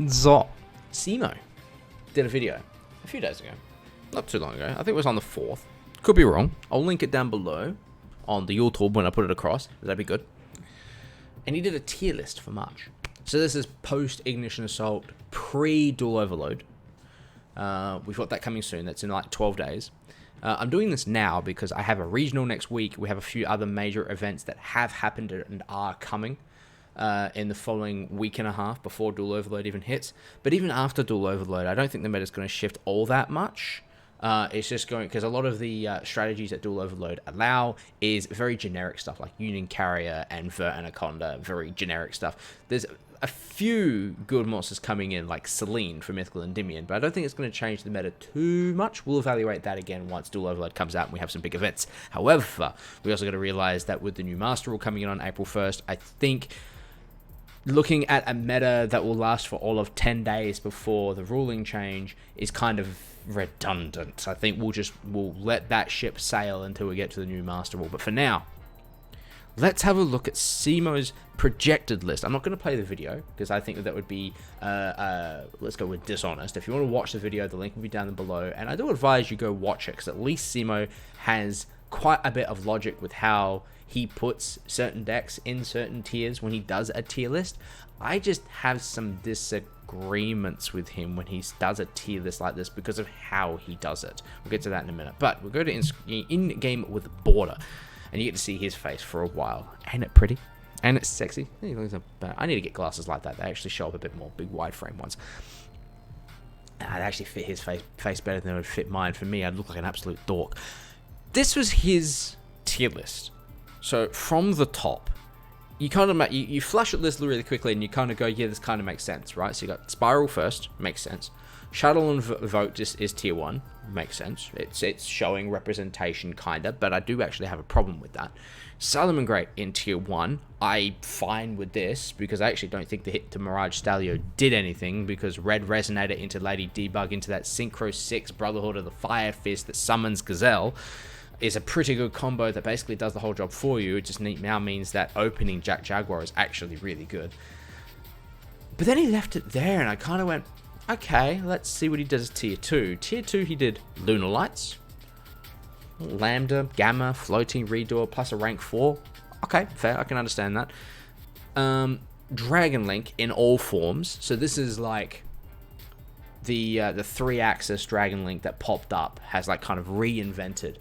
So, Cimo did a video a few days ago. Not too long ago. I think it was on the 4th. Could be wrong. I'll link it down below on the YouTube when I put it across. That'd be good. And he did a tier list for March. So this is post-Ignition Assault, pre-Dual Overload. We've got that coming soon. That's in like 12 days. I'm doing this now because I have a regional next week. We have a few other major events that have happened and are coming in the following week and a half before Dual Overload even hits. But even after Dual Overload, I don't think the meta is going to shift all that much. It's just going, because a lot of the strategies that Dual Overload allow is very generic stuff like Union Carrier and Vert Anaconda, very generic stuff. There's a few good monsters coming in like Selene for Mythical Endymion, but I don't think it's going to change the meta too much. We'll evaluate that again once Dual Overload comes out and we have some big events. However, we also got to realize that with the new Master Rule coming in on April 1st, I think looking at a meta that will last for all of 10 days before the ruling change is kind of redundant. I think we'll let that ship sail until we get to the new Master Rule. But for now, let's have a look at Cimo's projected list. I'm not going to play the video because I think that would be, let's go with dishonest. If you want to watch the video, the link will be down below. And I do advise you go watch it because at least Cimo has quite a bit of logic with how he puts certain decks in certain tiers when he does a tier list. I just have some disagreements with him when he does a tier list like this because of how he does it. We'll get to that in a minute. But we'll go to in-game with Border. And you get to see his face for a while. Ain't it pretty? And it's sexy. I need to get glasses like that. They actually show up a bit more. Big wide frame ones. They actually fit his face better than it would fit mine. For me, I'd look like an absolute dork. This was his tier list. So from the top, you kind of you flash at this really quickly and you kind of go, yeah, this kind of makes sense, right? So you got Spiral first, makes sense. Shuttle and Vote is tier 1, makes sense. It's showing representation kinda, but I do actually have a problem with that. Salamangreat in tier 1, I fine with this because I actually don't think the hit to Mirage Stalio did anything because Red Resonator into Lady Debug into that Synchro 6 Brotherhood of the Fire Fist that summons Gazelle is a pretty good combo that basically does the whole job for you. It just now means that opening Jack Jaguar is actually really good. But then he left it there and I kind of went, okay, let's see what he does tier 2. Tier 2 he did Lunar Lights, Lambda, Gamma, Floating Redoor, plus a rank 4. Okay, fair, I can understand that. Dragon Link in all forms. So this is like the 3-axis Dragon Link that popped up has like kind of reinvented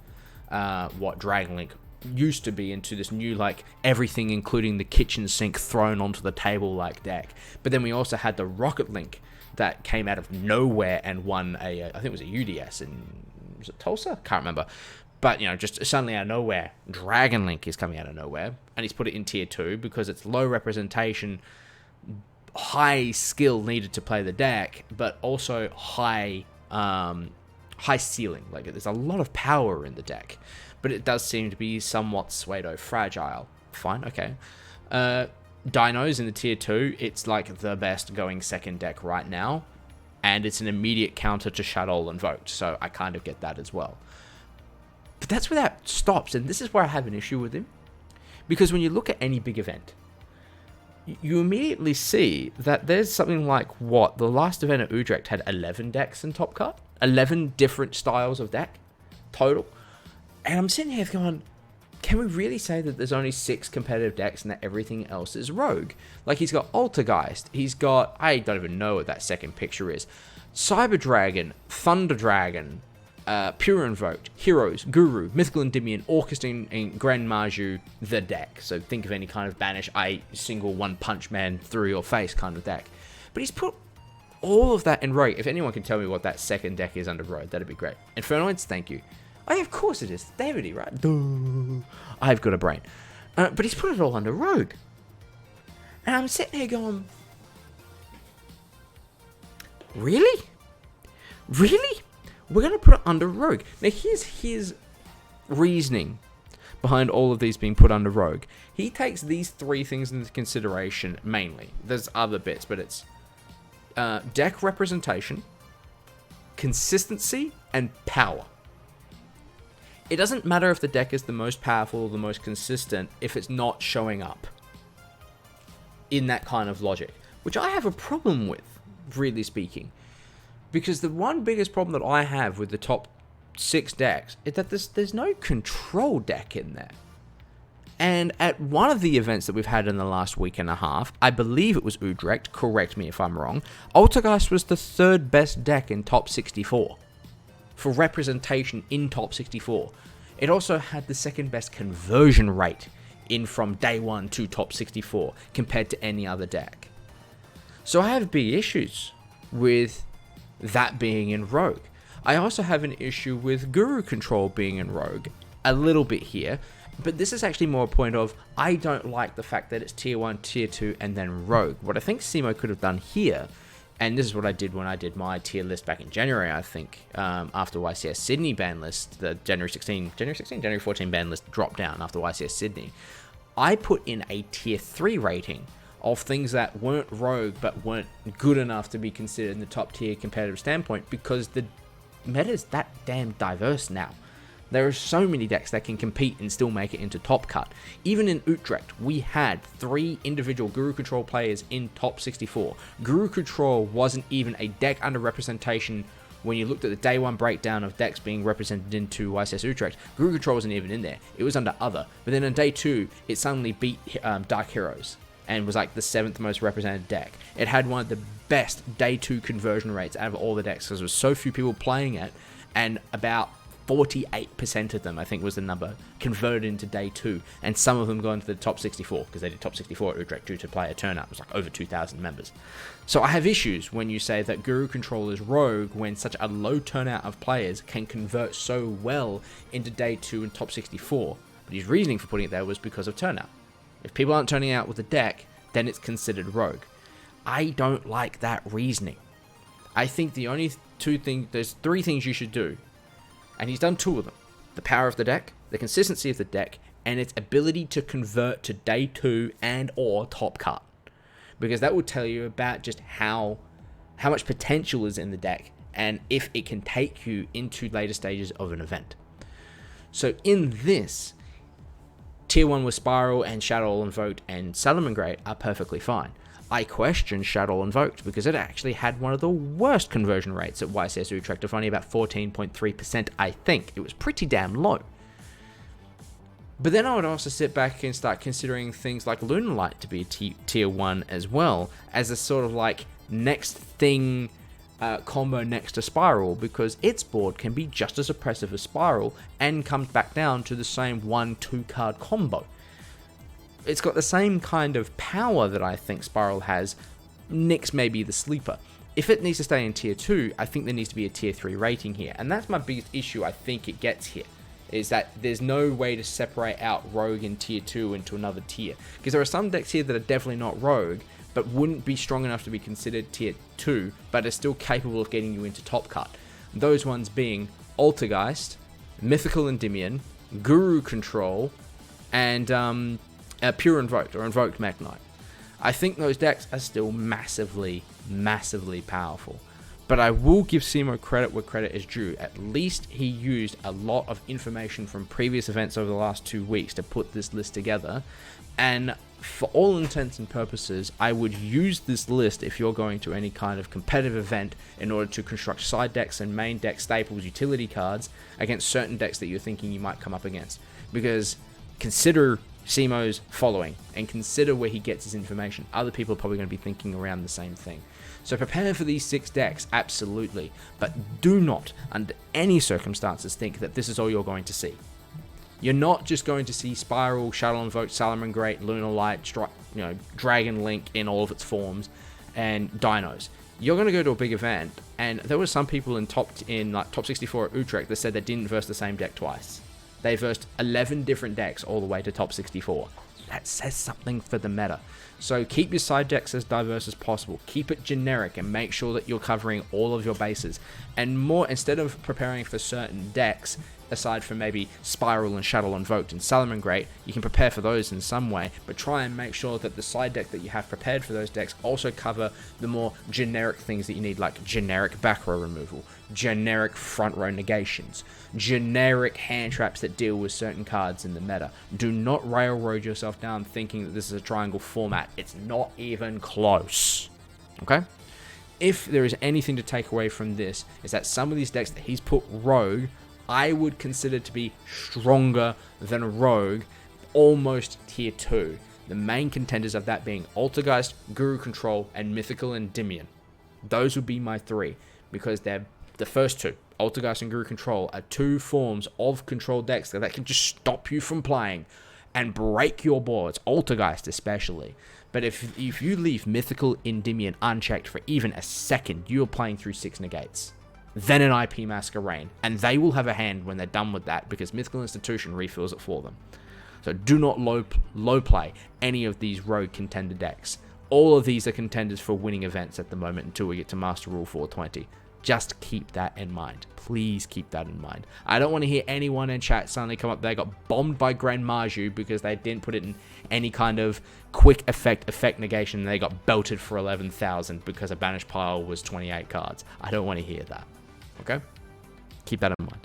what Dragon Link used to be into this new like everything including the kitchen sink thrown onto the table like deck. But then we also had the Rocket Link that came out of nowhere and won I think it was a UDS in, was it Tulsa? Can't remember. But, you know, just suddenly out of nowhere, Dragon Link is coming out of nowhere. And he's put it in tier 2 because it's low representation, high skill needed to play the deck, but also high ceiling. Like, there's a lot of power in the deck. But it does seem to be somewhat pseudo-fragile. Fine, okay. Dinos in the tier 2, it's like the best going second deck right now. And it's an immediate counter to Shuttle and Vote. So I kind of get that as well. But that's where that stops. And this is where I have an issue with him. Because when you look at any big event, you immediately see that there's something like, what? The last event at Utrecht had 11 decks in Top Cut. 11 different styles of deck total. And I'm sitting here going, can we really say that there's only 6 competitive decks and that everything else is rogue? Like, he's got Altergeist, he's got, I don't even know what that second picture is, Cyber Dragon, Thunder Dragon, Pure Invoked, Heroes, Guru, Mythical Endymion, Orchestra, and Grand Maju, the deck. So think of any kind of banish, single one punch man through your face kind of deck. But he's put all of that in rogue. If anyone can tell me what that second deck is under rogue, that'd be great. Infernoids, thank you. Oh, yeah, of course it is. Davide, right? Duh. I've got a brain. But he's put it all under rogue. And I'm sitting here going, really? Really? We're going to put it under rogue. Now, here's his reasoning behind all of these being put under rogue. He takes these 3 things into consideration mainly. There's other bits, but it's deck representation, consistency, and power. It doesn't matter if the deck is the most powerful or the most consistent if it's not showing up in that kind of logic, which I have a problem with. really speaking. Because the one biggest problem that I have with the top 6 decks is that there's no control deck in there. And at one of the events that we've had in the last week and a half, I believe it was Utrecht, correct me if I'm wrong, Altergeist was the 3rd best deck in top 64 for representation in top 64. It also had the 2nd best conversion rate in from day 1 to top 64 compared to any other deck. So I have big issues with that being in Rogue. I also have an issue with Guru Control being in Rogue a little bit here, but this is actually more a point of I don't like the fact that it's tier 1, tier 2, and then Rogue. What I think Cimo could have done here, and this is what I did when I did my tier list back in January, I think, after YCS Sydney ban list, the January 14 ban list dropped down after YCS Sydney. I put in a tier 3 rating of things that weren't Rogue but weren't good enough to be considered in the top tier competitive standpoint, because the meta is that damn diverse now. There are so many decks that can compete and still make it into top cut. Even in Utrecht, we had 3 individual Guru Control players in top 64. Guru Control wasn't even a deck under representation when you looked at the day 1 breakdown of decks being represented into YCS Utrecht. Guru Control wasn't even in there. It was under other. But then on day 2, it suddenly beat Dark Heroes and was like the 7th most represented deck. It had one of the best day 2 conversion rates out of all the decks because there was so few people playing it, and about 48% of them, I think was the number, converted into day 2, and some of them got into the top 64 because they did top 64 at Utrecht due to player turnout. It was like over 2,000 members. So I have issues when you say that Guru Control is Rogue when such a low turnout of players can convert so well into day 2 and top 64. But his reasoning for putting it there was because of turnout. If people aren't turning out with the deck, then it's considered Rogue. I don't like that reasoning. I think the only there's 3 things you should do. And he's done 2 of them. The power of the deck, the consistency of the deck, and its ability to convert to day 2 and or top cut. Because that will tell you about just how much potential is in the deck and if it can take you into later stages of an event. So in this, tier 1 with Spiral and Shadow Invoked and Salamangreat are perfectly fine. I question Shadow Invoked because it actually had one of the worst conversion rates at YCS Utrecht of only about 14.3%, I think. It was pretty damn low. But then I would also sit back and start considering things like Lunalight to be tier 1 as well, as a sort of like next thing combo next to Spiral, because its board can be just as oppressive as Spiral and comes back down to the same 1-2 card combo. It's got the same kind of power that I think Spiral has. Nyx may be the sleeper. If it needs to stay in tier 2, I think there needs to be a tier 3 rating here. And that's my biggest issue I think it gets here, is that there's no way to separate out Rogue in tier 2 into another tier. Because there are some decks here that are definitely not Rogue, but wouldn't be strong enough to be considered tier 2, but are still capable of getting you into top cut. Those ones being Altergeist, Mythical Endymion, Guru Control, and Pure Invoked, or Invoked Magnite. I think those decks are still massively, massively powerful. But I will give Cimo credit where credit is due. At least he used a lot of information from previous events over the last 2 weeks to put this list together. And for all intents and purposes, I would use this list if you're going to any kind of competitive event in order to construct side decks and main deck staples, utility cards against certain decks that you're thinking you might come up against. Because consider Cimo's following and consider where he gets his information. Other people are probably going to be thinking around the same thing. So prepare for these 6 decks, absolutely. But do not, under any circumstances, think that this is all you're going to see. You're not just going to see Spiral, Shadow Invoked, Salamangreat, Lunalight, Dragon Link in all of its forms, and Dinos. You're going to go to a big event, and there were some people in top 64 at Utrecht that said they didn't verse the same deck twice. They versed 11 different decks all the way to top 64. That says something for the meta. So keep your side decks as diverse as possible. Keep it generic and make sure that you're covering all of your bases. And more, instead of preparing for certain decks, aside from maybe Spiral and Shadow Invoked and Salamangreat, you can prepare for those in some way, but try and make sure that the side deck that you have prepared for those decks also cover the more generic things that you need, like generic back row removal, generic front row negations, generic hand traps that deal with certain cards in the meta. Do not railroad yourself down thinking that this is a triangle format. It's not even close. Okay? if there is anything to take away from this, is that some of these decks that he's put Rogue, I would consider to be stronger than Rogue, almost tier 2. The main contenders of that being Altergeist, Guru Control, and Mythical Endymion. Those would be my 3, because they're the first 2. Altergeist and Guru Control are 2 forms of control decks that can just stop you from playing and break your boards, Altergeist especially. But if you leave Mythical Endymion unchecked for even a second, you're playing through 6 negates. Then an IP Masquerade, and they will have a hand when they're done with that, because Mythical Institution refills it for them. So do not low play any of these Rogue contender decks. All of these are contenders for winning events at the moment until we get to Master Rule 420. Just keep that in mind. Please keep that in mind. I don't want to hear anyone in chat suddenly come up there got bombed by Grand Maju because they didn't put it in any kind of quick effect negation, and they got belted for 11,000 because a banished pile was 28 cards. I don't want to hear that. Okay? Keep that in mind.